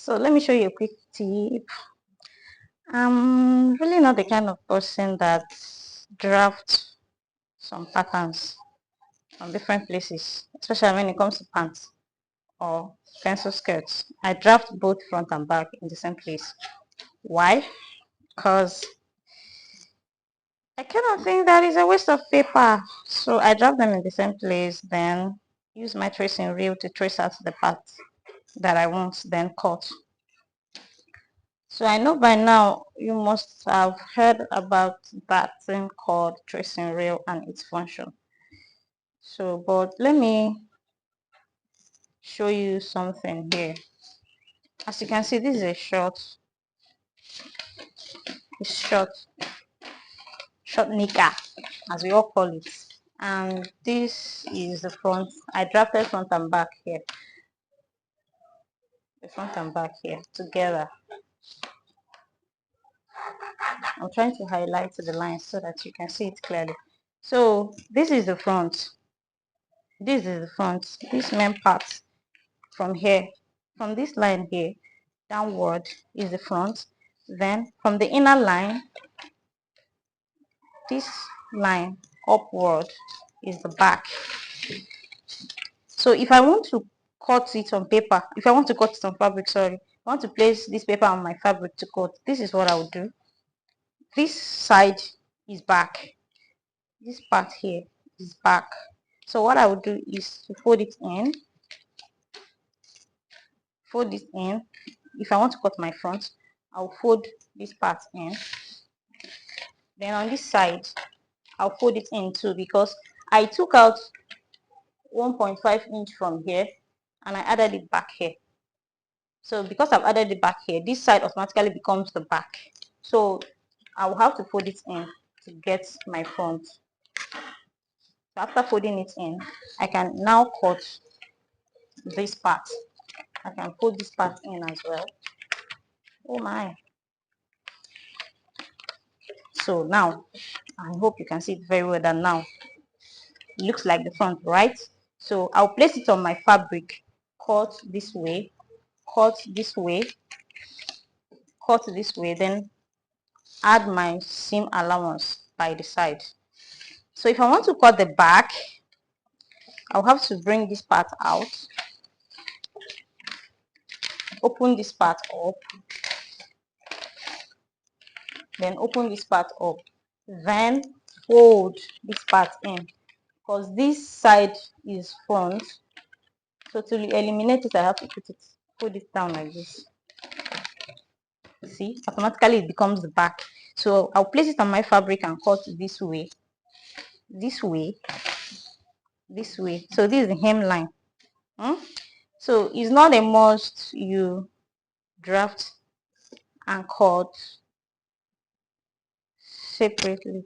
So let me show you a quick tip. I'm really not the kind of person that drafts some patterns from different places, especially when it comes to pants or pencil skirts. I draft both front and back in the same place. Why? Because I cannot think that is a waste of paper. So I draft them in the same place, then use my tracing wheel to trace out the parts that I want, then cut. So I know by now you must have heard about that thing called tracing rail and its function. So, but let me show you something here. As you can see, this is a short knicker, as we all call it. And this is the front. I drafted front and back here. The front and back here together. I'm trying to highlight the lines so that you can see it clearly. So this is the front. This is the front. This main part from here, from this line here downward is the front. Then from the inner line, this line upward is the back. So if I want to cut it on paper, if I want to cut it on fabric, sorry, I want to place this paper on my fabric to cut, this is what I would do. This side is back, this part here is back. So what I would do is to fold it in. If I want to cut my front, I'll fold this part in. Then on this side, I'll fold it in too, because I took out 1.5 inch from here and I added it back here. So because I've added it back here, this side automatically becomes the back. So I will have to fold it in to get my front. So after folding it in, I can now cut this part. I can fold this part in as well. Oh my. So now, I hope you can see it very well that now it looks like the front, right? So I'll place it on my fabric, cut this way, cut this way, cut this way, then add my seam allowance by the side. So if I want to cut the back, I'll have to bring this part out, open this part up, then open this part up, then fold this part in, because this side is front. So to eliminate it, I have to put it down like this. See, automatically it becomes the back. So I'll place it on my fabric and cut this way, this way, this way. So this is the hemline. So it's not a must you draft and cut separately.